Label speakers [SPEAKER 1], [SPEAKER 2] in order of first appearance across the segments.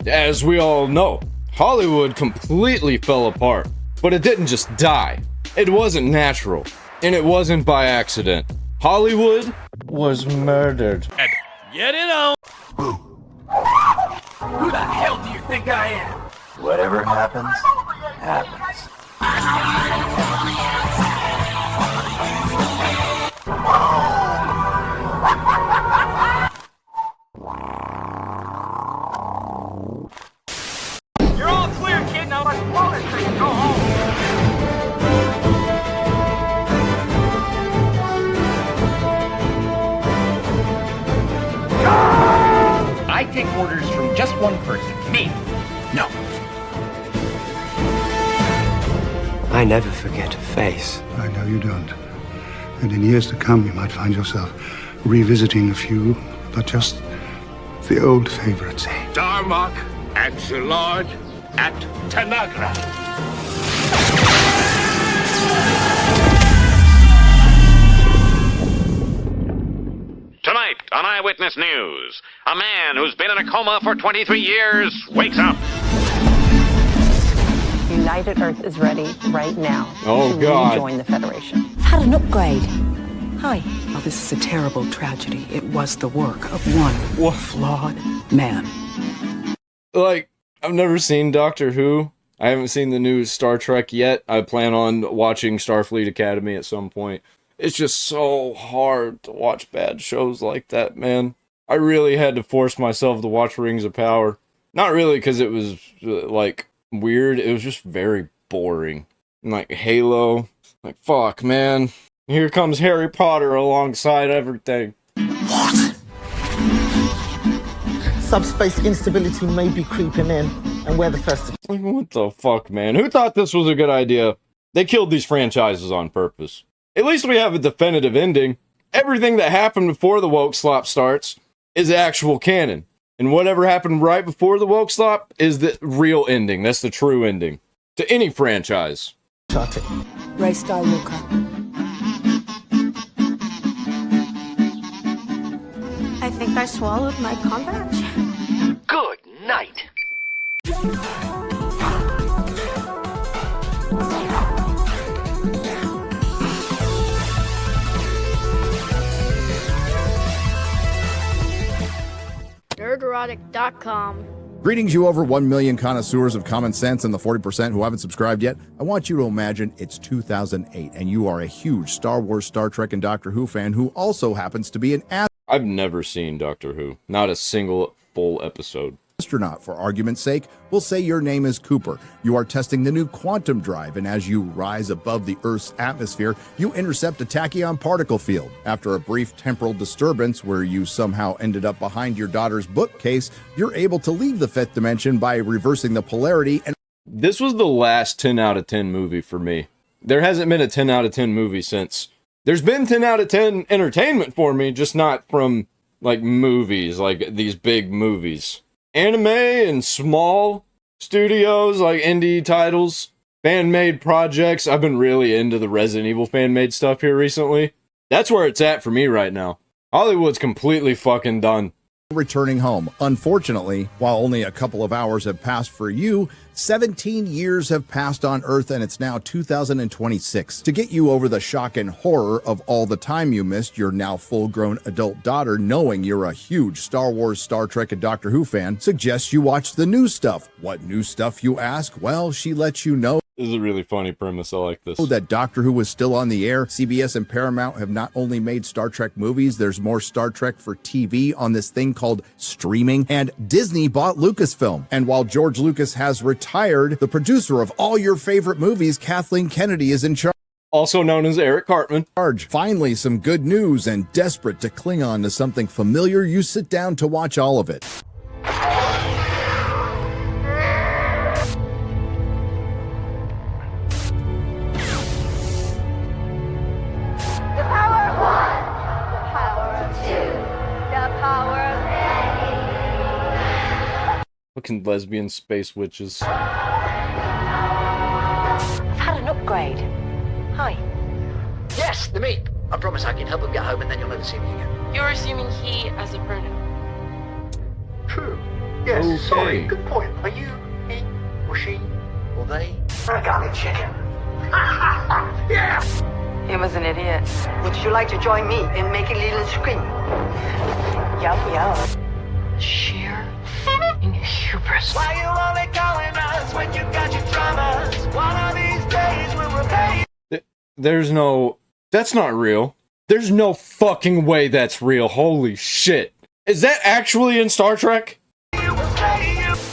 [SPEAKER 1] As we all know, Hollywood completely fell apart. But it didn't just die. It wasn't natural. And it wasn't by accident. Hollywood was murdered.
[SPEAKER 2] Get it on!
[SPEAKER 3] Who the hell do you think I am? Whatever happens, happens.
[SPEAKER 2] You're all clear, kid. Now let's blow this thing and go home.
[SPEAKER 4] I take orders from just one person, me. No.
[SPEAKER 5] I never forget a face.
[SPEAKER 6] I know you don't. And in years to come, you might find yourself revisiting a few, but just the old favorites.
[SPEAKER 7] Darmok and Zilard at Tanagra.
[SPEAKER 8] Tonight on Eyewitness News, a man who's been in a coma for 23 years wakes up.
[SPEAKER 9] United Earth is ready right now
[SPEAKER 1] Oh,
[SPEAKER 9] to
[SPEAKER 1] God.
[SPEAKER 9] rejoin the Federation.
[SPEAKER 10] Had an upgrade. Hi.
[SPEAKER 11] Well, this is a terrible tragedy. It was the work of one flawed man.
[SPEAKER 1] Like, I've never seen Doctor Who. I haven't seen the new Star Trek yet. I plan on watching Starfleet Academy at some point. It's just so hard to watch bad shows like that, man. I really had to force myself to watch Rings of Power. Not really because it was, like, weird. It was just very boring. And, like, Halo. Like, fuck, man. Here comes Harry Potter alongside everything.
[SPEAKER 12] What? Subspace instability may be creeping in, and we're the first to...
[SPEAKER 1] Like, what the fuck, man? Who thought this was a good idea? They killed these franchises on purpose. At least we have a definitive ending. Everything that happened before the woke slop starts is actual canon. And whatever happened right before the woke slop is the real ending. That's the true ending. To any franchise.
[SPEAKER 10] Ray Skywalker.
[SPEAKER 13] I think I swallowed my combat.
[SPEAKER 3] Good night.
[SPEAKER 13] Nerderotic.com.
[SPEAKER 14] Greetings, you over 1 million connoisseurs of common sense and the 40% who haven't subscribed yet. I want you to imagine it's 2008 and you are a huge Star Wars, Star Trek, and Doctor Who fan who also happens to be an
[SPEAKER 1] I've never seen Doctor Who. Not a single full episode.
[SPEAKER 14] Astronaut. For argument's sake, we'll say your name is Cooper. You are testing the new quantum drive, and as you rise above the Earth's atmosphere, you intercept a tachyon particle field. After a brief temporal disturbance where you somehow ended up behind your daughter's bookcase, you're able to leave the fifth dimension by reversing the polarity and...
[SPEAKER 1] This was the last 10 out of 10 movie for me. There hasn't been a 10 out of 10 movie since. There's been 10 out of 10 entertainment for me, just not from, like, movies, like these big movies. Anime and small studios, like indie titles, fan-made projects. I've been really into the Resident Evil fan-made stuff here recently. That's where it's at for me right now. Hollywood's completely fucking done.
[SPEAKER 14] Returning home. Unfortunately, while only a couple of hours have passed for you, 17 years have passed on Earth and it's now 2026. To get you over the shock and horror of all the time you missed your now full-grown adult daughter knowing you're a huge Star Wars, Star Trek, and Doctor Who fan, suggests you watch the new stuff. What new stuff, you ask? Well, she lets you know.
[SPEAKER 1] This is a really funny premise. I like this.
[SPEAKER 14] That Doctor Who was still on the air. CBS and Paramount have not only made Star Trek movies, there's more Star Trek for TV on this thing called streaming. And Disney bought Lucasfilm. And while George Lucas has retired, the producer of all your favorite movies, Kathleen Kennedy, is in charge.
[SPEAKER 1] Also known as Eric Cartman.
[SPEAKER 14] Finally, some good news, and desperate to cling on to something familiar, you sit down to watch all of it.
[SPEAKER 1] Fucking lesbian space witches.
[SPEAKER 10] I've had an upgrade. Hi.
[SPEAKER 3] Yes, the meat. I promise I can help him get home and then you'll never see me again.
[SPEAKER 13] You're assuming he as a pronoun.
[SPEAKER 3] True. Yes,
[SPEAKER 1] Okay.
[SPEAKER 3] sorry, good point. Are you he or she or they? I got me chicken. Yeah!
[SPEAKER 10] He was an idiot.
[SPEAKER 15] Would you like to join me in making Leland scream?
[SPEAKER 10] Yum yum. Sheer hubris.
[SPEAKER 3] Why you only calling us when you got your dramas? One of these days we'll repay you.
[SPEAKER 1] There's no... That's not real. There's no fucking way that's real. Holy shit. Is that actually in Star Trek?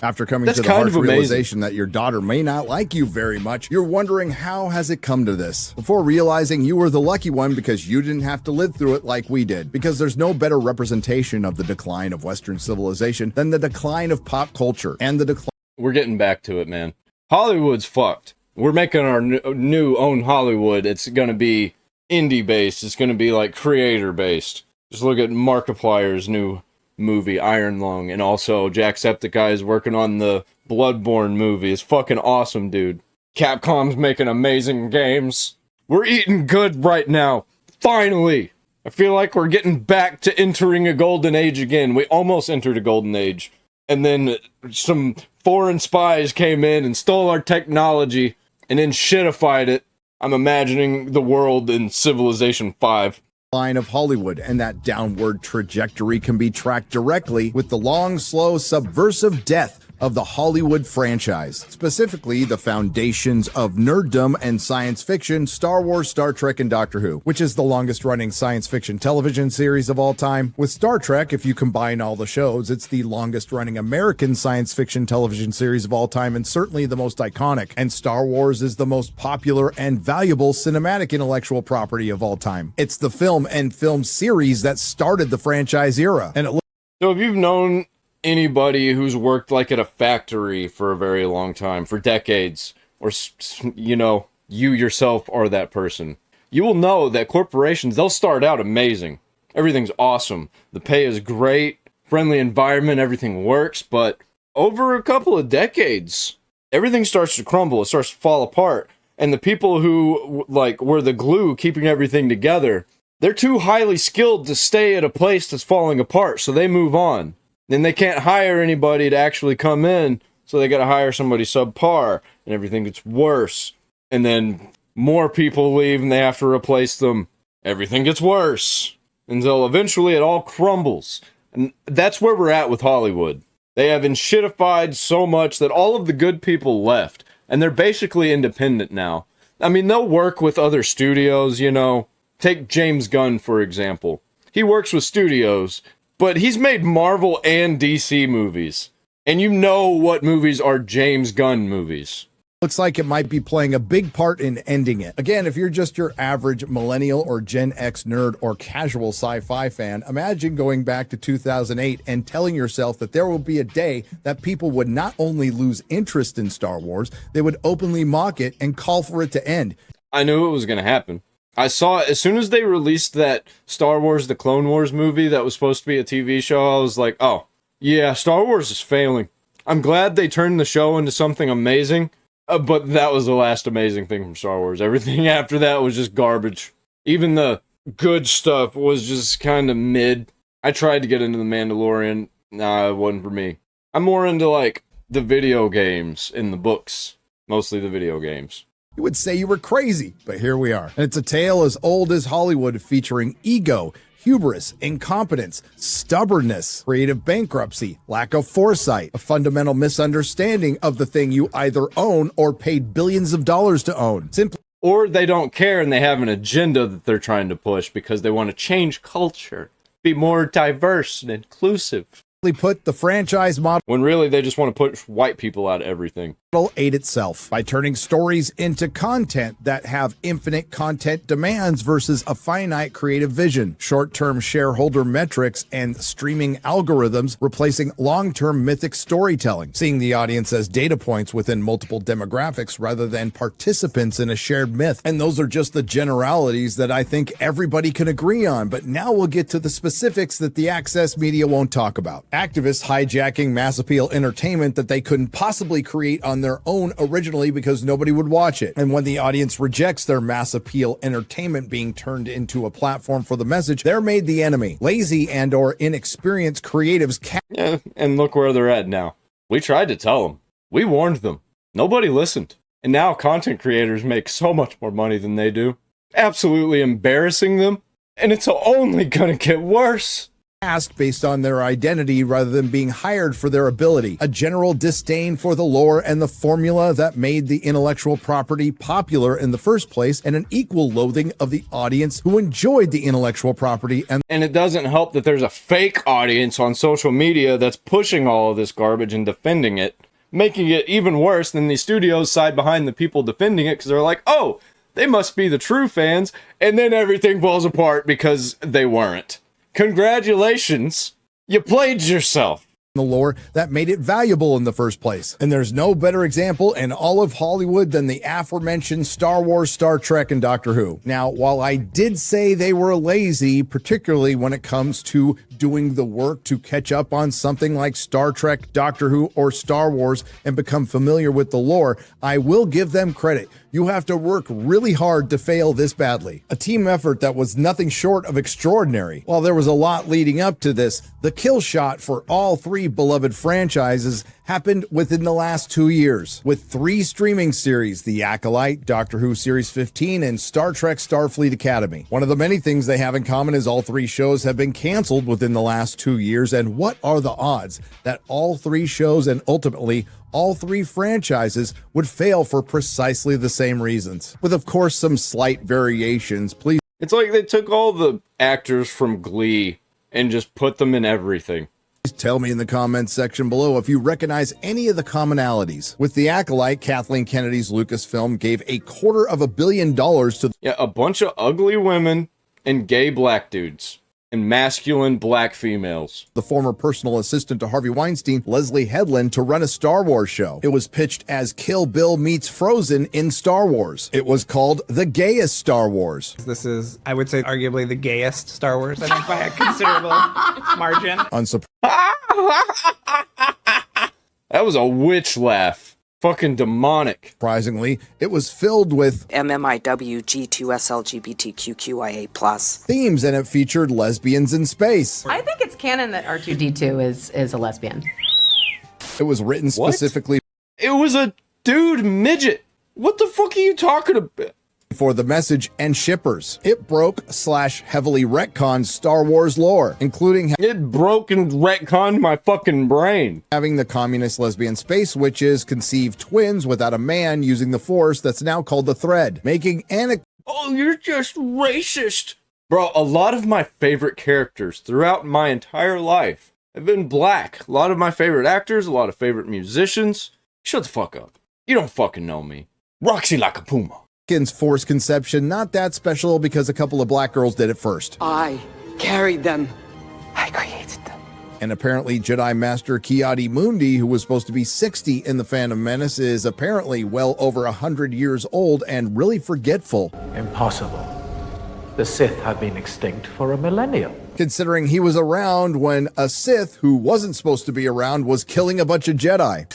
[SPEAKER 14] After coming
[SPEAKER 1] That's
[SPEAKER 14] to the
[SPEAKER 1] kind
[SPEAKER 14] harsh
[SPEAKER 1] of amazing.
[SPEAKER 14] realization that your daughter may not like you very much, you're wondering how has it come to this? Before realizing you were the lucky one because you didn't have to live through it like we did. Because there's no better representation of the decline of Western civilization than the decline of pop culture and the decline.
[SPEAKER 1] We're getting back to it, man. Hollywood's fucked. We're making our new own Hollywood. It's gonna be indie-based. It's gonna be like creator-based. Just look at Markiplier's new movie, Iron Lung, and also Jacksepticeye is working on the Bloodborne movie. It's fucking awesome, dude. Capcom's making amazing games. We're eating good right now. Finally! I feel like we're getting back to entering a golden age again. We almost entered a golden age. And then some foreign spies came in and stole our technology and then shitified it. I'm imagining the world in Civilization 5.
[SPEAKER 14] Line of Hollywood, and that downward trajectory can be tracked directly with the long, slow, subversive death of the Hollywood franchise, specifically the foundations of nerddom and science fiction, Star Wars, Star Trek, and Doctor Who, which is the longest running science fiction television series of all time. With Star Trek, if you combine all the shows, it's the longest running American science fiction television series of all time, and certainly the most iconic. And Star Wars is the most popular and valuable cinematic intellectual property of all time. It's the film and film series that started the franchise era. And
[SPEAKER 1] So if you've known anybody who's worked like at a factory for a very long time, for decades, or, you know, you yourself are that person, you will know that corporations, they'll start out amazing. Everything's awesome. The pay is great, friendly environment, everything works, but over a couple of decades, everything starts to crumble, it starts to fall apart, and the people who, like, were the glue keeping everything together, they're too highly skilled to stay at a place that's falling apart, so they move on. Then they can't hire anybody to actually come in, so they gotta hire somebody subpar, and everything gets worse. And then more people leave and they have to replace them. Everything gets worse. Until eventually it all crumbles. And that's where we're at with Hollywood. They have enshittified so much that all of the good people left. And they're basically independent now. I mean, they'll work with other studios, you know. Take James Gunn, for example. He works with studios, but he's made Marvel and DC movies. And you know what movies are James Gunn movies.
[SPEAKER 14] looks like it might be playing a big part in ending it. Again, if you're just your average millennial or Gen X nerd or casual sci-fi fan, imagine going back to 2008 and telling yourself that there will be a day that people would not only lose interest in Star Wars, they would openly mock it and call for it to end.
[SPEAKER 1] I knew it was going to happen. I saw it as soon as they released that Star Wars The Clone Wars movie that was supposed to be a TV show. I was like, oh, yeah, Star Wars is failing. I'm glad they turned the show into something amazing, but that was the last amazing thing from Star Wars. Everything after that was just garbage. Even the good stuff was just kind of mid. I tried to get into The Mandalorian. Nah, it wasn't for me. I'm more into, like, the video games and the books. Mostly the video games.
[SPEAKER 14] You would say you were crazy, but here we are. And it's a tale as old as Hollywood featuring ego, hubris, incompetence, stubbornness, creative bankruptcy, lack of foresight, a fundamental misunderstanding of the thing you either own or paid billions of dollars to own. Simply,
[SPEAKER 1] or they don't care and they have an agenda that they're trying to push because they want to change culture, be more diverse and inclusive.
[SPEAKER 14] Put the franchise model,
[SPEAKER 1] when really they just want to push white people out of everything,
[SPEAKER 14] ate itself by turning stories into content that have infinite content demands versus a finite creative vision, short-term shareholder metrics and streaming algorithms replacing long-term mythic storytelling, seeing the audience as data points within multiple demographics rather than participants in a shared myth. And those are just the generalities that I think everybody can agree on, but now we'll get to the specifics that the access media won't talk about. Activists hijacking mass appeal entertainment that they couldn't possibly create on their own originally because nobody would watch it. And when the audience rejects their mass appeal entertainment being turned into a platform for the message, they're made the enemy. Lazy and or inexperienced creatives
[SPEAKER 1] Yeah, and look where they're at now. We tried to tell them. We warned them. Nobody listened. And now content creators make so much more money than they do. Absolutely embarrassing them. And it's only gonna get worse.
[SPEAKER 14] Cast based on their identity rather than being hired for their ability. A general disdain for the lore and the formula that made the intellectual property popular in the first place, and an equal loathing of the audience who enjoyed the intellectual property. And
[SPEAKER 1] it doesn't help that there's a fake audience on social media that's pushing all of this garbage and defending it, making it even worse than the studios side behind the people defending it, because they're like, oh, they must be the true fans, and then everything falls apart because they weren't. Congratulations, you played yourself.
[SPEAKER 14] The lore that made it valuable in the first place. And there's no better example in all of Hollywood than the aforementioned Star Wars, Star Trek, and Doctor Who. Now, while I did say they were lazy, particularly when it comes to doing the work to catch up on something like Star Trek, Doctor Who, or Star Wars and become familiar with the lore, I will give them credit. You have to work really hard to fail this badly. A team effort that was nothing short of extraordinary. While there was a lot leading up to this, the Killshot for all three beloved franchises happened within the last 2 years, with 3 streaming series: The Acolyte, Doctor Who Series 15, and Star Trek Starfleet Academy. One of the many things they have in common is all 3 shows have been canceled within the last 2 years, and what are the odds that all 3 shows and ultimately all 3 franchises would fail for precisely the same reasons, with of course some slight variations. Please.
[SPEAKER 1] It's like they took all the actors from Glee and just put them in everything.
[SPEAKER 14] Please tell me in the comments section below if you recognize any of the commonalities. With The Acolyte, Kathleen Kennedy's Lucasfilm gave $250 million to
[SPEAKER 1] a bunch of ugly women and gay black dudes. And masculine black females.
[SPEAKER 14] The former personal assistant to Harvey Weinstein, Leslie Headland, to run a Star Wars show. It was pitched as Kill Bill meets Frozen in Star Wars. It was called The Gayest Star Wars.
[SPEAKER 16] This is, I would say, arguably the gayest Star Wars, I think, by a considerable margin.
[SPEAKER 1] That was a witch laugh. Fucking demonic.
[SPEAKER 14] Surprisingly, it was filled with
[SPEAKER 17] MMIW G2SLGBTQQIA+
[SPEAKER 14] themes, and it featured lesbians in space.
[SPEAKER 18] I think it's canon that R2-D2 is a lesbian.
[SPEAKER 14] It was written specifically.
[SPEAKER 1] It was a dude midget. What the fuck are you talking about?
[SPEAKER 14] For the message and shippers. It broke/heavily retconned Star Wars lore, including
[SPEAKER 1] it broke and retconned my fucking brain.
[SPEAKER 14] Having the communist lesbian space witches conceive twins without a man using the Force that's now called the Thread, making
[SPEAKER 1] Oh, you're just racist. Bro, a lot of my favorite characters throughout my entire life have been black. A lot of my favorite actors, a lot of favorite musicians. Shut the fuck up. You don't fucking know me. Roxy like a puma.
[SPEAKER 14] Force conception, not that special because a couple of black girls did it first.
[SPEAKER 17] I carried them. I created them.
[SPEAKER 14] And apparently Jedi Master Ki-Adi-Mundi, who was supposed to be 60 in the Phantom Menace, is apparently well over 100 years old and really forgetful.
[SPEAKER 19] Impossible. The Sith have been extinct for a millennium.
[SPEAKER 14] Considering he was around when a Sith, who wasn't supposed to be around, was killing a bunch of Jedi.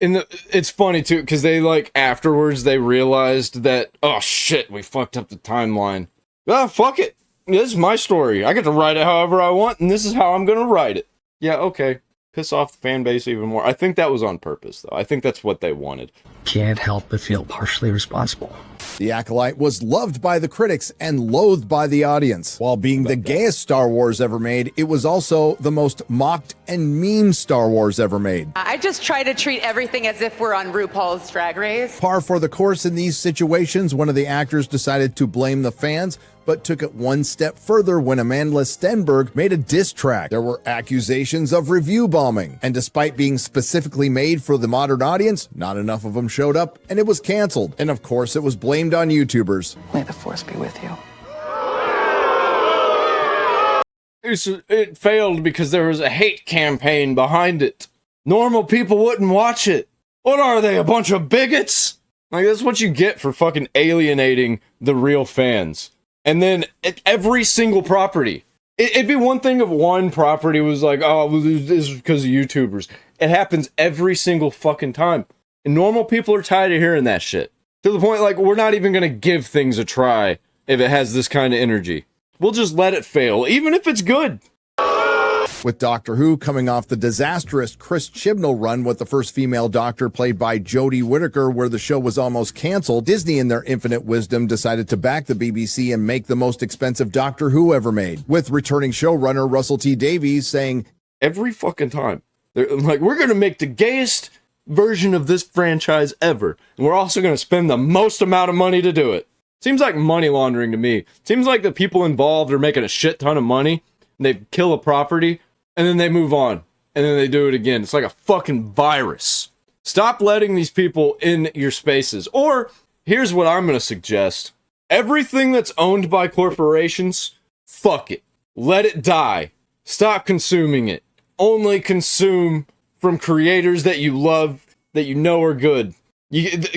[SPEAKER 1] It's funny too, because they afterwards they realized that, oh shit, we fucked up the timeline. Ah, fuck it. This is my story. I get to write it however I want, and this is how I'm gonna write it. Yeah, okay. Piss off the fan base even more. I think that was on purpose, though. I think that's what they wanted.
[SPEAKER 5] Can't help but feel partially responsible.
[SPEAKER 14] The Acolyte was loved by the critics and loathed by the audience. While being the gayest Star Wars ever made, it was also the most mocked and memed Star Wars ever made.
[SPEAKER 20] I just try to treat everything as if we're on RuPaul's Drag Race.
[SPEAKER 14] Par for the course in these situations, one of the actors decided to blame the fans, but took it one step further when Amanda Stenberg made a diss track. There were accusations of review bombing, and despite being specifically made for the modern audience, not enough of them showed up, and it was canceled. And of course, it was blamed on YouTubers.
[SPEAKER 17] May the Force be with you.
[SPEAKER 1] It failed because there was a hate campaign behind it. Normal people wouldn't watch it. What are they, a bunch of bigots? That's what you get for fucking alienating the real fans. And then every single property, It'd be one thing if one property was like, oh, this is because of YouTubers. It happens every single fucking time. And normal people are tired of hearing that shit. To the point, like, we're not even going to give things a try if it has this kind of energy. We'll just let it fail, even if it's good.
[SPEAKER 14] With Doctor Who coming off the disastrous Chris Chibnall run with the first female Doctor played by Jodie Whittaker, where the show was almost canceled, Disney in their infinite wisdom decided to back the BBC and make the most expensive Doctor Who ever made, with returning showrunner Russell T Davies saying,
[SPEAKER 1] every fucking time, they're like, we're going to make the gayest version of this franchise ever, and we're also going to spend the most amount of money to do it. Seems like money laundering to me. Seems like the people involved are making a shit ton of money, and they kill a property, and then they move on, and then they do it again. It's like a fucking virus. Stop letting these people in your spaces. Or, here's what I'm going to suggest. Everything that's owned by corporations, fuck it. Let it die. Stop consuming it. Only consume from creators that you love, that you know are good.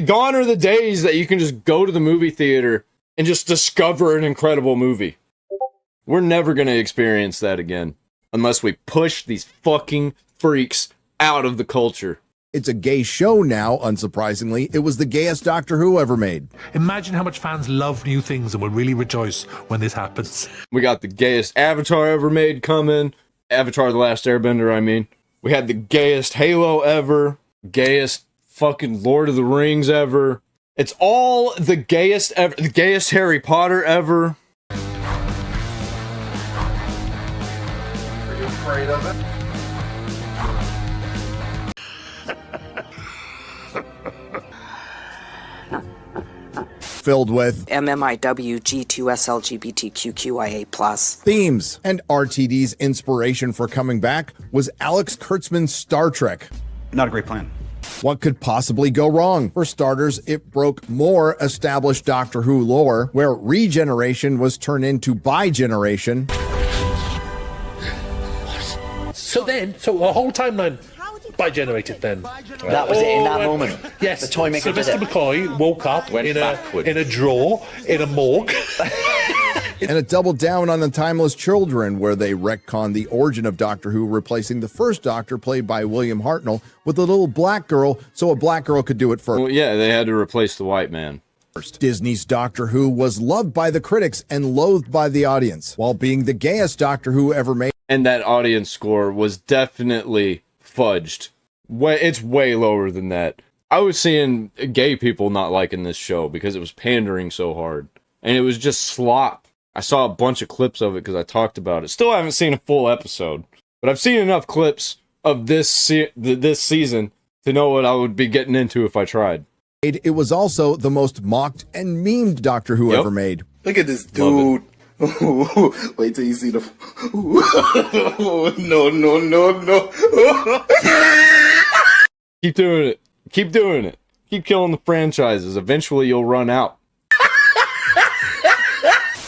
[SPEAKER 1] Gone are the days that you can just go to the movie theater and just discover an incredible movie. We're never going to experience that again. Unless we push these fucking freaks out of the culture.
[SPEAKER 14] It's a gay show now, unsurprisingly. It was the gayest Doctor Who ever made.
[SPEAKER 21] Imagine how much fans love new things and will really rejoice when this happens.
[SPEAKER 1] We got the gayest Avatar ever made coming. Avatar The Last Airbender, I mean. We had the gayest Halo ever. Gayest fucking Lord of the Rings ever. It's all the gayest ever. The gayest Harry Potter ever.
[SPEAKER 22] Afraid of it?
[SPEAKER 14] Filled with
[SPEAKER 23] MMIW G2S LGBTQIA+.
[SPEAKER 14] themes. And RTD's inspiration for coming back was Alex Kurtzman's Star Trek.
[SPEAKER 24] Not a great plan.
[SPEAKER 14] What could possibly go wrong? For starters, it broke more established Doctor Who lore, where regeneration was turned into bi-generation.
[SPEAKER 21] So a whole timeline bi-generated then.
[SPEAKER 24] That was it in that moment.
[SPEAKER 21] Yes.
[SPEAKER 24] The toy maker did
[SPEAKER 21] Sylvester
[SPEAKER 24] it.
[SPEAKER 21] McCoy woke up in a drawer in a morgue.
[SPEAKER 14] And it doubled down on the Timeless Children, where they retconned the origin of Doctor Who, replacing the first Doctor, played by William Hartnell, with a little black girl, so a black girl could do it first.
[SPEAKER 1] Well, yeah, they had to replace the white man.
[SPEAKER 14] Disney's Doctor Who was loved by the critics and loathed by the audience, while being the gayest Doctor Who ever made.
[SPEAKER 1] And that audience score was definitely fudged. It's way lower than that. I was seeing gay people not liking this show because it was pandering so hard. And it was just slop. I saw a bunch of clips of it because I talked about it. Still haven't seen a full episode. But I've seen enough clips of this season to know what I would be getting into if I tried.
[SPEAKER 14] It was also the most mocked and memed Doctor Who ever made.
[SPEAKER 22] Look at this dude. Wait till you see the. No.
[SPEAKER 1] Keep doing it. Keep doing it. Keep killing the franchises. Eventually you'll run out.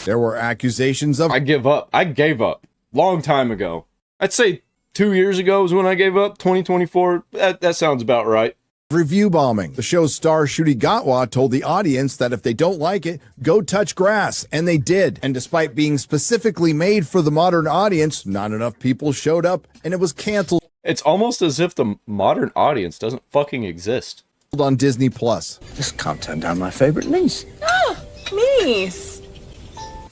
[SPEAKER 14] There were accusations of...
[SPEAKER 1] I give up. I gave up. Long time ago. I'd say 2 years ago is when I gave up. 2024. That sounds about right.
[SPEAKER 14] Review bombing. The show's star Ncuti Gatwa told the audience that if they don't like it, go touch grass, and they did. And despite being specifically made for the modern audience, not enough people showed up, and it was canceled.
[SPEAKER 1] It's almost as if the modern audience doesn't fucking exist.
[SPEAKER 14] On Disney Plus.
[SPEAKER 5] This can't turn down my favorite niece.
[SPEAKER 10] Oh, niece.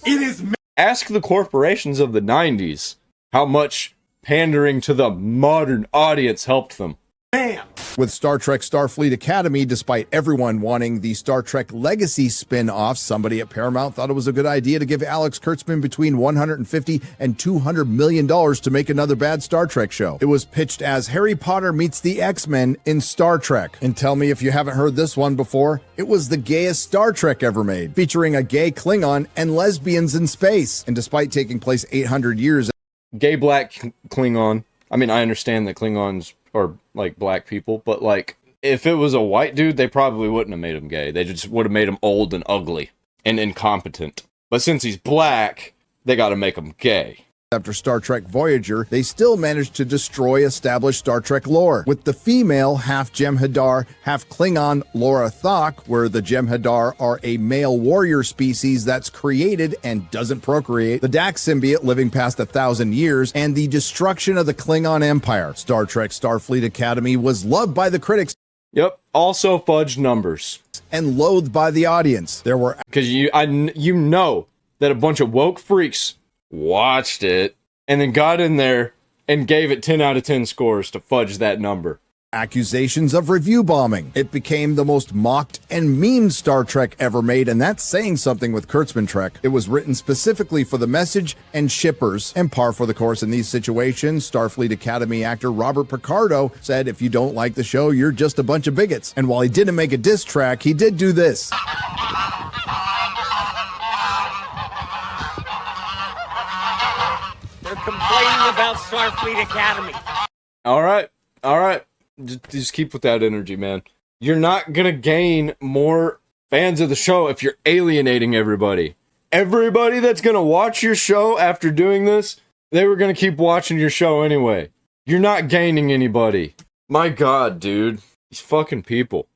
[SPEAKER 1] It is. Ask the corporations of the 90s how much pandering to the modern audience helped them. Bam!
[SPEAKER 14] With Star Trek Starfleet Academy, despite everyone wanting the Star Trek Legacy spin-off, somebody at Paramount thought it was a good idea to give Alex Kurtzman between $150 and $200 million to make another bad Star Trek show. It was pitched as Harry Potter meets the X-Men in Star Trek. And tell me if you haven't heard this one before, it was the gayest Star Trek ever made, featuring a gay Klingon and lesbians in space. And despite taking place 800 years...
[SPEAKER 1] Gay black Klingon. I mean, I understand that Klingons are like black people, but like if it was a white dude, they probably wouldn't have made him gay. They just would have made him old and ugly and incompetent. But since he's black, they got to make him gay.
[SPEAKER 14] After Star Trek Voyager, they still managed to destroy established Star Trek lore, with the female half Jem'Hadar, half Klingon Laura Thok, where the Jem'Hadar are a male warrior species that's created and doesn't procreate, the Dax symbiote living past 1,000 years, and the destruction of the Klingon Empire. Star Trek Starfleet Academy was loved by the critics.
[SPEAKER 1] Yep, also fudged numbers.
[SPEAKER 14] And loathed by the audience. There were...
[SPEAKER 1] Because you know that a bunch of woke freaks watched it and then got in there and gave it 10 out of 10 scores to fudge that number.
[SPEAKER 14] Accusations of review bombing. It became the most mocked and memed Star Trek ever made, and that's saying something with Kurtzman Trek. It was written specifically for the message and shippers, and par for the course in these situations. Starfleet Academy actor Robert Picardo said, if you don't like the show, you're just a bunch of bigots. And while he didn't make a diss track, he did do this.
[SPEAKER 2] Complaining about Starfleet Academy.
[SPEAKER 1] All right. Just keep with that energy, man. You're not gonna gain more fans of the show if you're alienating everybody. Everybody that's gonna watch your show after doing this, they were gonna keep watching your show anyway. You're not gaining anybody. My God, dude. These fucking people.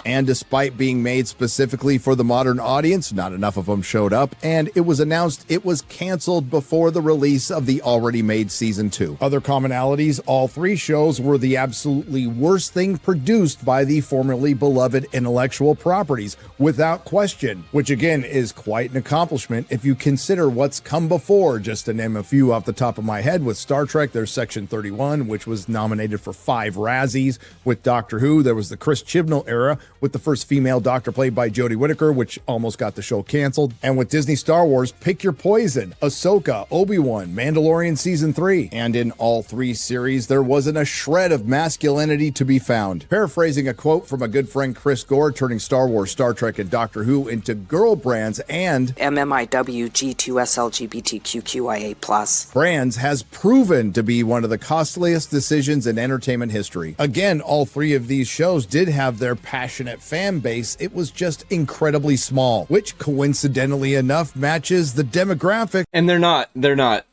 [SPEAKER 14] And despite being made specifically for the modern audience, not enough of them showed up, and it was announced it was canceled before the release of the already made season 2. Other commonalities, all 3 shows were the absolutely worst thing produced by the formerly beloved intellectual properties, without question, which again is quite an accomplishment if you consider what's come before. Just to name a few off the top of my head, with Star Trek, there's Section 31, which was nominated for 5 Razzies. With Doctor Who, there was the Chris Chibnall era, with the first female Doctor played by Jodie Whittaker, which almost got the show canceled. And with Disney Star Wars, pick your poison. Ahsoka, Obi-Wan, Mandalorian Season 3. And in all 3 series, there wasn't a shred of masculinity to be found. Paraphrasing a quote from a good friend Chris Gore, turning Star Wars, Star Trek, and Doctor Who into girl brands and
[SPEAKER 23] MMIW G2SLGBTQQIA+.
[SPEAKER 14] brands has proven to be one of the costliest decisions in entertainment history. Again, all 3 of these shows did have their passionate fan base. It was just incredibly small, which coincidentally enough matches the demographic.
[SPEAKER 1] And they're not.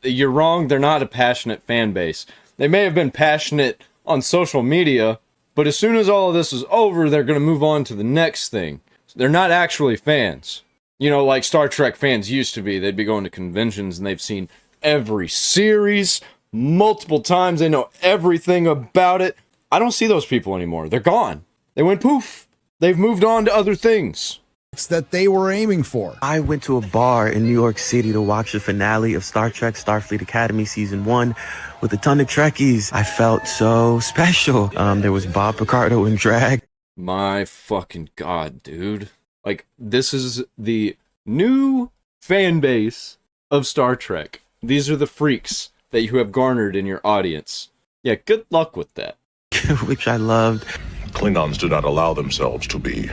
[SPEAKER 1] You're wrong. They're not a passionate fan base. They may have been passionate on social media, but as soon as all of this is over, they're going to move on to the next thing. They're not actually fans. You know, like Star Trek fans used to be. They'd be going to conventions and they've seen every series multiple times. They know everything about it. I don't see those people anymore. They're gone. They went poof. They've moved on to other things
[SPEAKER 14] that they were aiming for.
[SPEAKER 4] I went to a bar in New York City to watch the finale of Star Trek Starfleet Academy Season 1 with a ton of Trekkies. I felt so special. There was Bob Picardo in drag.
[SPEAKER 1] My fucking God, dude. Like, this is the new fan base of Star Trek. These are the freaks that you have garnered in your audience. Yeah, good luck with that.
[SPEAKER 4] Which I loved.
[SPEAKER 6] Klingons do not allow themselves to be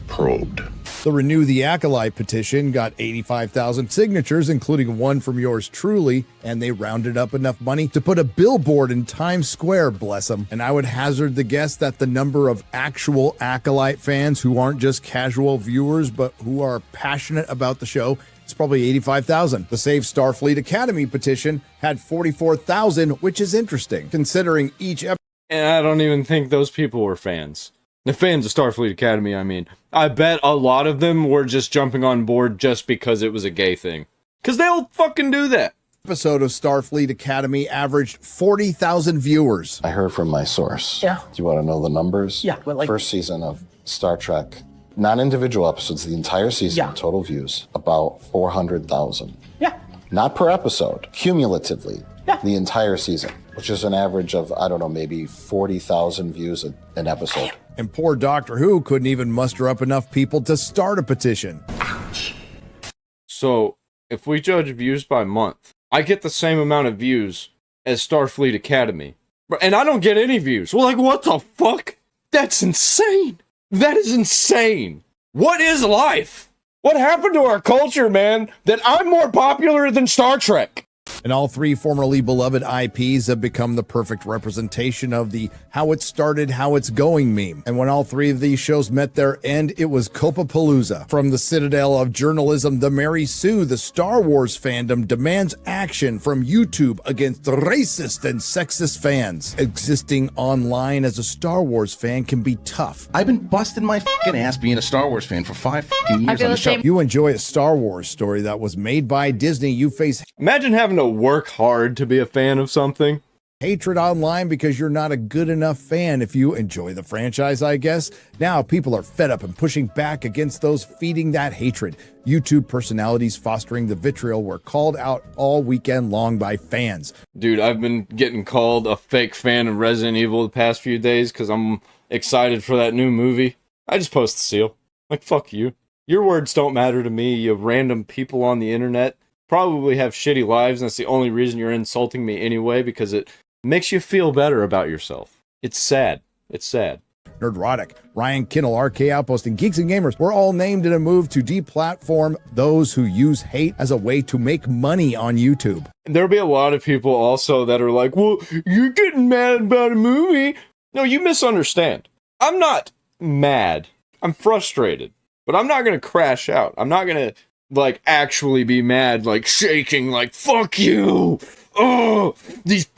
[SPEAKER 6] probed.
[SPEAKER 14] The Renew the Acolyte petition got 85,000 signatures, including one from yours truly, and they rounded up enough money to put a billboard in Times Square, bless them. And I would hazard the guess that the number of actual Acolyte fans who aren't just casual viewers, but who are passionate about the show, it's probably 85,000. The Save Starfleet Academy petition had 44,000, which is interesting, considering each episode.
[SPEAKER 1] And I don't even think those people were fans. The fans of Starfleet Academy, I mean. I bet a lot of them were just jumping on board just because it was a gay thing. Because they'll fucking do that.
[SPEAKER 14] Episode of Starfleet Academy averaged 40,000 viewers.
[SPEAKER 22] I heard from my source.
[SPEAKER 2] Yeah.
[SPEAKER 22] Do you want to know the numbers?
[SPEAKER 2] Yeah, well, like...
[SPEAKER 22] First season of Star Trek, not individual episodes, the entire season, total views, about 400,000.
[SPEAKER 2] Yeah.
[SPEAKER 22] Not per episode, cumulatively, the entire season, which is an average of, I don't know, maybe 40,000 views an episode.
[SPEAKER 14] And poor Doctor Who couldn't even muster up enough people to start a petition.
[SPEAKER 2] Ouch.
[SPEAKER 1] So, if we judge views by month, I get the same amount of views as Starfleet Academy. And I don't get any views. Well, like, what the fuck? That's insane. That is insane. What is life? What happened to our culture, man? That I'm more popular than Star Trek?
[SPEAKER 14] And all three formerly beloved IPs have become the perfect representation of the how it started, how it's going meme. And when all three of these shows met their end, it was Copapalooza. From the citadel of journalism, the Mary Sue, the Star Wars fandom demands action from YouTube against racist and sexist fans. Existing online as a Star Wars fan can be tough.
[SPEAKER 5] I've been busting my fucking ass being a Star Wars fan for 5 fucking years on the show.
[SPEAKER 14] You enjoy a Star Wars story that was made by Disney, you face
[SPEAKER 1] Imagine having to work hard to be a fan of something.
[SPEAKER 14] hatred online because you're not a good enough fan if you enjoy the franchise, I guess. Now people are fed up and pushing back against those feeding that hatred. YouTube personalities fostering the vitriol were called out all weekend long by fans.
[SPEAKER 1] Dude, I've been getting called a fake fan of Resident Evil the past few days because I'm excited for that new movie. I just post the seal. Like, fuck you. Your words don't matter to me, you random people on the internet. Probably have shitty lives, and that's the only reason you're insulting me anyway, because it makes you feel better about yourself. It's sad. It's sad.
[SPEAKER 14] Nerdrotic, Ryan Kinnell, RK Outpost, and Geeks and Gamers were all named in a move to deplatform those who use hate as a way to make money on YouTube.
[SPEAKER 1] There'll be a lot of people also that are like, well, you're getting mad about a movie. No, you misunderstand. I'm not mad. I'm frustrated. But I'm not going to crash out. I'm not going to, like, actually be mad, like, shaking, like, fuck you. Oh, these,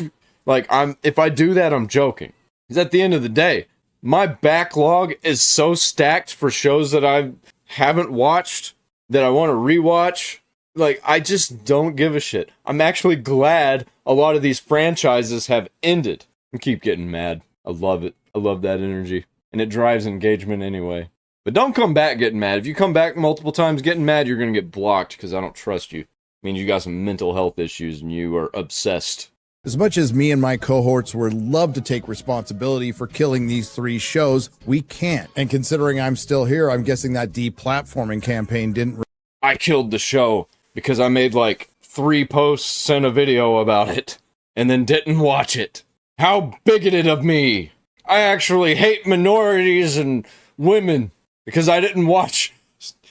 [SPEAKER 1] like, if I do that, I'm joking. Because at the end of the day, my backlog is so stacked for shows that I haven't watched, that I want to rewatch. Like, I just don't give a shit. I'm actually glad a lot of these franchises have ended. I keep getting mad. I love it. I love that energy. And it drives engagement anyway. But don't come back getting mad. If you come back multiple times getting mad, you're going to get blocked because I don't trust you. It means you got some mental health issues and you are obsessed.
[SPEAKER 14] As much as me and my cohorts would love to take responsibility for killing these three shows, we can't. And considering I'm still here, I'm guessing that deplatforming campaign didn't...
[SPEAKER 1] I killed the show because I made like 3 posts and a video about it and then didn't watch it. How bigoted of me! I actually hate minorities and women because I didn't watch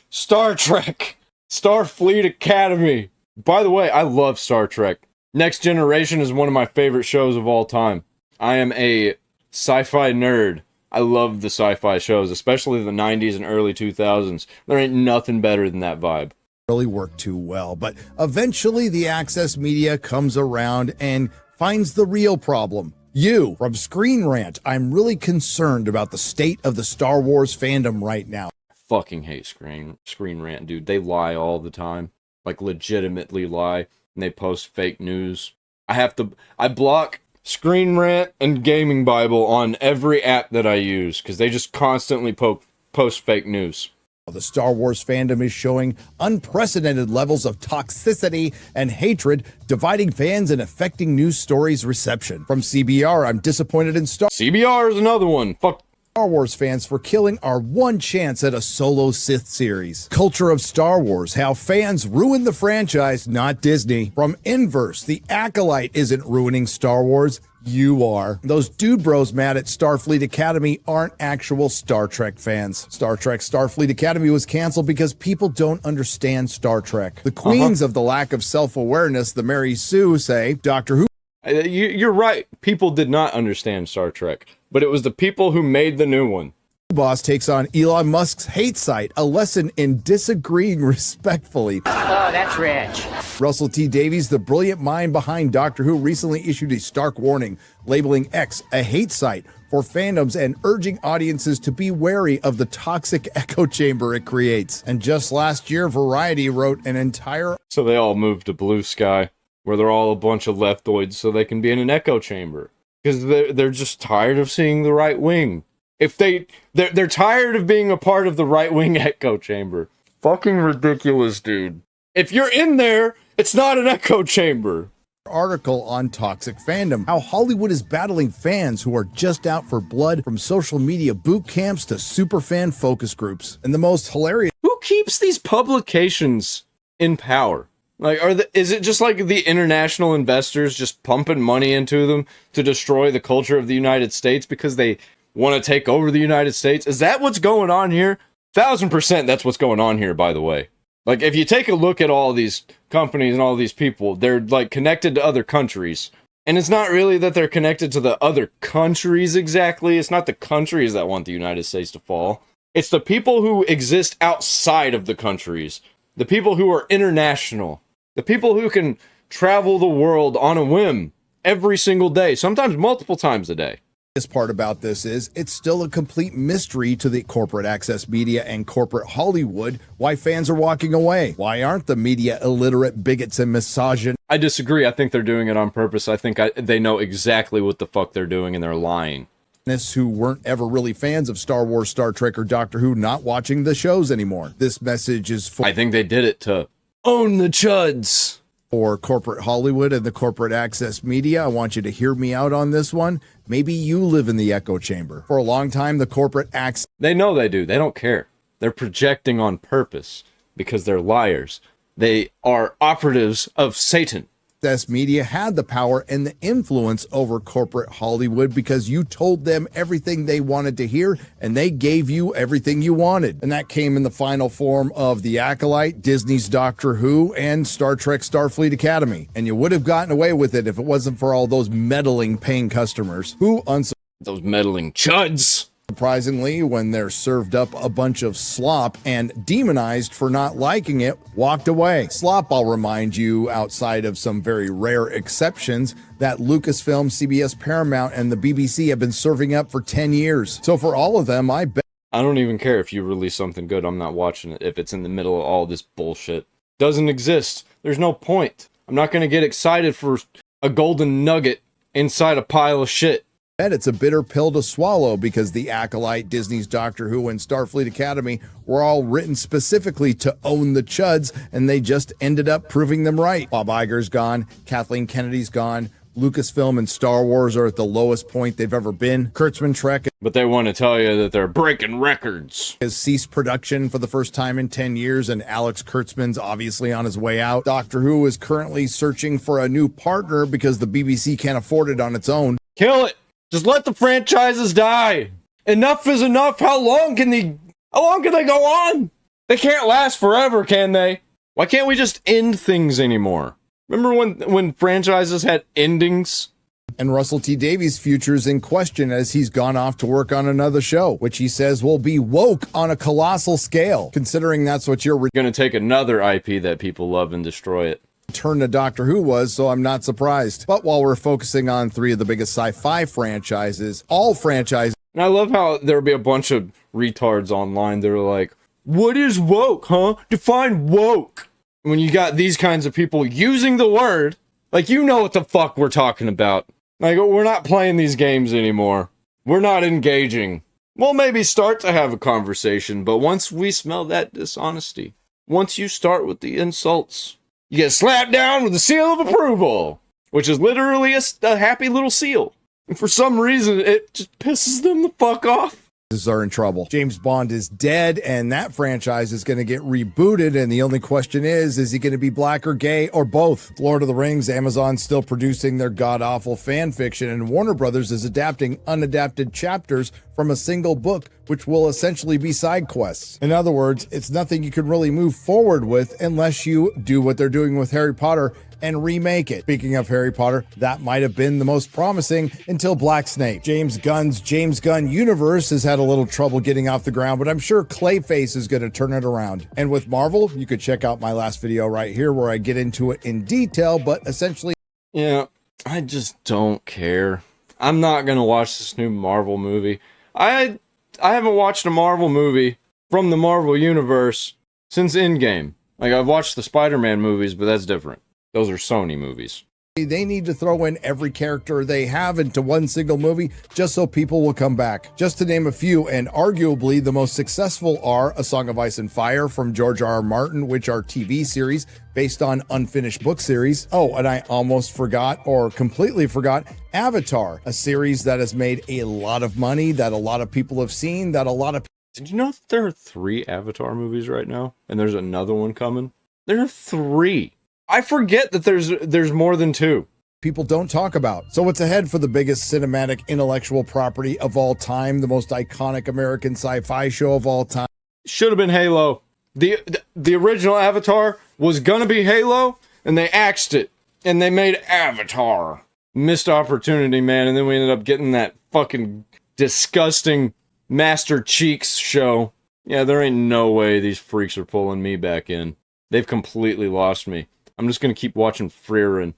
[SPEAKER 1] Star Trek, Starfleet Academy. By the way, I love Star Trek. Next Generation is one of my favorite shows of all time. I am a sci-fi nerd. I love the sci-fi shows, especially the 90s and early 2000s. There ain't nothing better than that vibe.
[SPEAKER 14] Really work too well, but eventually the access media comes around and finds the real problem. You, from Screen Rant, I'm really concerned about the state of the Star Wars fandom right now.
[SPEAKER 1] I fucking hate Screen Rant, dude. They lie all the time. Like, legitimately lie. And they post fake news. I block Screen Rant and Gaming Bible on every app that I use, because they just constantly post fake news.
[SPEAKER 14] The Star Wars fandom is showing unprecedented levels of toxicity and hatred, dividing fans and affecting news stories' reception. From CBR, I'm disappointed in
[SPEAKER 1] CBR is another one. Fuck
[SPEAKER 14] Star Wars fans for killing our one chance at a solo Sith series. Culture of Star Wars, how fans ruin the franchise, not Disney. From Inverse, the Acolyte isn't ruining Star Wars. You are. Those dude bros mad at Starfleet Academy aren't actual Star Trek fans. Star Trek Starfleet Academy was canceled because people don't understand Star Trek. The queens of the lack of self-awareness, the Mary Sue, say, Doctor Who.
[SPEAKER 1] You're right. People did not understand Star Trek, but it was the people who made the new one.
[SPEAKER 14] Boss takes on Elon Musk's hate site, a lesson in disagreeing respectfully.
[SPEAKER 2] Oh, that's rich.
[SPEAKER 14] Russell T. Davies, the brilliant mind behind Doctor Who, recently issued a stark warning, labeling X a hate site for fandoms and urging audiences to be wary of the toxic echo chamber it creates. And just last year, Variety wrote an entire...
[SPEAKER 1] So they all moved to Blue Sky, where they're all a bunch of leftoids so they can be in an echo chamber. Because they're just tired of seeing the right wing. If they're tired of being a part of the right-wing echo chamber. Fucking ridiculous, dude. If you're in there, it's not an echo chamber.
[SPEAKER 14] Article on toxic fandom, how Hollywood is battling fans who are just out for blood, from social media boot camps to superfan focus groups. And the most hilarious...
[SPEAKER 1] Who keeps these publications in power? Like, is it just like the international investors just pumping money into them to destroy the culture of the United States because they want to take over the United States? Is that what's going on here? 1000% that's what's going on here, by the way. Like, if you take a look at all these companies and all these people, they're, like, connected to other countries. And it's not really that they're connected to the other countries exactly. It's not the countries that want the United States to fall. It's the people who exist outside of the countries. The people who are international. The people who can travel the world on a whim every single day, sometimes multiple times a day.
[SPEAKER 14] This part about this is it's still a complete mystery to the corporate access media and corporate Hollywood why fans are walking away. Why aren't the media illiterate bigots and misogynists?
[SPEAKER 1] I disagree. I think they're doing it on purpose. I think they know exactly what the fuck they're doing and they're lying.
[SPEAKER 14] Who weren't ever really fans of Star Wars, Star Trek, or Doctor Who not watching the shows anymore. This message is for...
[SPEAKER 1] I think they did it to own the chuds.
[SPEAKER 14] For corporate Hollywood and the corporate access media, I want you to hear me out on this one. Maybe you live in the echo chamber. For a long time, the corporate access...
[SPEAKER 1] They know they do. They don't care. They're projecting on purpose because they're liars. They are operatives of Satan.
[SPEAKER 14] Access media had the power and the influence over corporate Hollywood because you told them everything they wanted to hear and they gave you everything you wanted. And that came in the final form of The Acolyte, Disney's Doctor Who, and Star Trek Starfleet Academy. And you would have gotten away with it if it wasn't for all those meddling paying customers who
[SPEAKER 1] those meddling chuds.
[SPEAKER 14] Surprisingly, when they're served up a bunch of slop and demonized for not liking it, walked away. Slop, I'll remind you, outside of some very rare exceptions, that Lucasfilm, CBS, Paramount, and the BBC have been serving up for 10 years. So for all of them, I bet...
[SPEAKER 1] I don't even care if you release something good. I'm not watching it if it's in the middle of all this bullshit. Doesn't exist. There's no point. I'm not going to get excited for a golden nugget inside a pile of shit.
[SPEAKER 14] And it's a bitter pill to swallow because The Acolyte, Disney's Doctor Who, and Starfleet Academy were all written specifically to own the chuds, and they just ended up proving them right. Bob Iger's gone, Kathleen Kennedy's gone, Lucasfilm and Star Wars are at the lowest point they've ever been. Kurtzman Trek...
[SPEAKER 1] But they want to tell you that they're breaking records.
[SPEAKER 14] ...has ceased production for the first time in 10 years, and Alex Kurtzman's obviously on his way out. Doctor Who is currently searching for a new partner because the BBC can't afford it on its own.
[SPEAKER 1] Kill it! Just let the franchises die. Enough is enough. How long can they go on? They can't last forever, can they? Why can't we just end things anymore? Remember when franchises had endings?
[SPEAKER 14] And Russell T Davies' future is in question as he's gone off to work on another show, which he says will be woke on a colossal scale, considering that's what you're
[SPEAKER 1] going to take another IP that people love and destroy it.
[SPEAKER 14] Turn to Doctor Who was, so I'm not surprised. But while we're focusing on 3 of the biggest sci-fi franchises, all franchises...
[SPEAKER 1] And I love how there'll be a bunch of retards online that are like, what is woke, huh? Define woke. When you got these kinds of people using the word, like, you know what the fuck we're talking about. Like, we're not playing these games anymore. We're not engaging. We'll maybe start to have a conversation, but once we smell that dishonesty, once you start with the insults, you get slapped down with the seal of approval, which is literally a happy little seal. And for some reason, it just pisses them the fuck off.
[SPEAKER 14] Are in trouble. James Bond is dead, and that franchise is going to get rebooted, and the only question is he going to be black or gay or both? Lord of the Rings, Amazon's still producing their god-awful fan fiction, and Warner Brothers is adapting unadapted chapters from a single book, which will essentially be side quests. In other words, it's nothing you can really move forward with unless you do what they're doing with Harry Potter and remake it. Speaking of Harry Potter, that might have been the most promising until Black Snake. James Gunn's James Gunn universe has had a little trouble getting off the ground, but I'm sure Clayface is going to turn it around. And with Marvel, you could check out my last video right here where I get into it in detail, but essentially...
[SPEAKER 1] Yeah, I just don't care. I'm not going to watch this new Marvel movie. I haven't watched a Marvel movie from the Marvel universe since Endgame. Like, I've watched the Spider-Man movies, but that's different. Those are Sony movies.
[SPEAKER 14] They need to throw in every character they have into one single movie just so people will come back. Just to name a few, and arguably the most successful are A Song of Ice and Fire from George R.R. Martin, which are TV series based on unfinished book series. Oh, and I almost forgot, or completely forgot, Avatar, a series that has made a lot of money, that a lot of people have seen, that a lot of...
[SPEAKER 1] Did you know that there are 3 Avatar movies right now? And there's another one coming? There are 3. I forget that there's more than 2.
[SPEAKER 14] People don't talk about. So what's ahead for the biggest cinematic intellectual property of all time, the most iconic American sci-fi show of all time?
[SPEAKER 1] Should have been Halo. The original Avatar was gonna be Halo, and they axed it, and they made Avatar. Missed opportunity, man, and then we ended up getting that fucking disgusting Master Cheeks show. Yeah, there ain't no way these freaks are pulling me back in. They've completely lost me. I'm just gonna keep watching Frieren.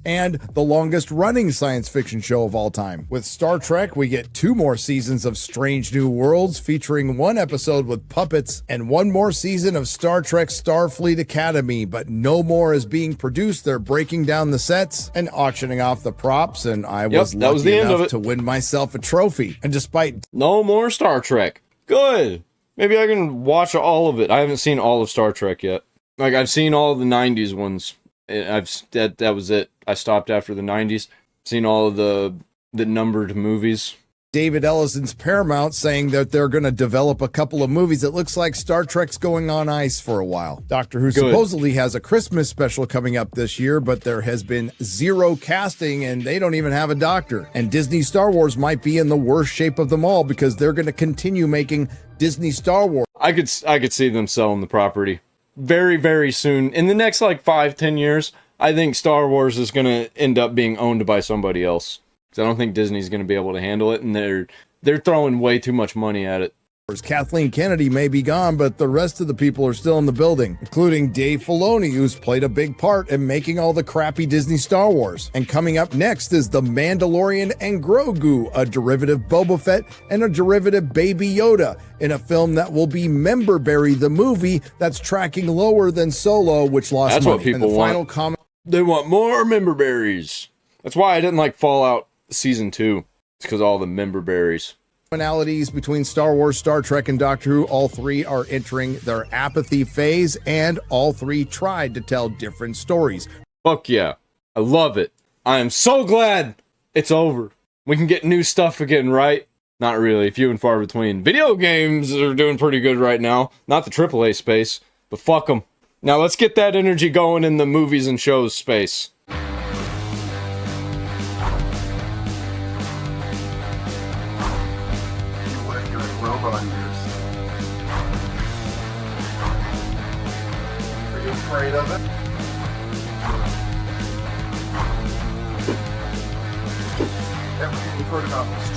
[SPEAKER 14] And the longest running science fiction show of all time. With Star Trek, we get 2 more seasons of Strange New Worlds featuring 1 episode with puppets and 1 more season of Star Trek Starfleet Academy, but no more is being produced. They're breaking down the sets and auctioning off the props, and I was lucky enough to win myself a trophy. And despite
[SPEAKER 1] no more Star Trek. Good. Maybe I can watch all of it. I haven't seen all of Star Trek yet. Like, I've seen all of the 90s ones. That was it. I stopped after the 90s. Seen all of the numbered movies.
[SPEAKER 14] David Ellison's Paramount saying that they're going to develop a couple of movies. It looks like Star Trek's going on ice for a while. Doctor Who supposedly has a Christmas special coming up this year, but there has been 0 casting and they don't even have a doctor. And Disney Star Wars might be in the worst shape of them all because they're going to continue making Disney Star Wars.
[SPEAKER 1] I could see them selling the property very, very soon. In the next, 5-10 years, I think Star Wars is going to end up being owned by somebody else. Because I don't think Disney's going to be able to handle it, and they're throwing way too much money at it.
[SPEAKER 14] Kathleen Kennedy may be gone, but the rest of the people are still in the building, including Dave Filoni, who's played a big part in making all the crappy Disney Star Wars. And coming up next is The Mandalorian and Grogu, a derivative Boba Fett and a derivative Baby Yoda, in a film that will be Memberberry, the movie that's tracking lower than Solo, which lost
[SPEAKER 1] That's
[SPEAKER 14] money.
[SPEAKER 1] what people
[SPEAKER 14] and the
[SPEAKER 1] want.
[SPEAKER 14] final comment.
[SPEAKER 1] They want more Memberberries. That's why I didn't like Fallout Season 2. It's because all the Memberberries.
[SPEAKER 14] Commonalities between Star Wars, Star Trek, and Doctor Who. All 3 are entering their apathy phase, and all 3 tried to tell different stories.
[SPEAKER 1] Fuck yeah. I love it. I am so glad it's over. We can get new stuff again, right? Not really. Few and far between. Video games are doing pretty good right now. Not the AAA space, but fuck them. Now let's get that energy going in the movies and shows space.
[SPEAKER 7] Afraid of it? Everything you've heard about this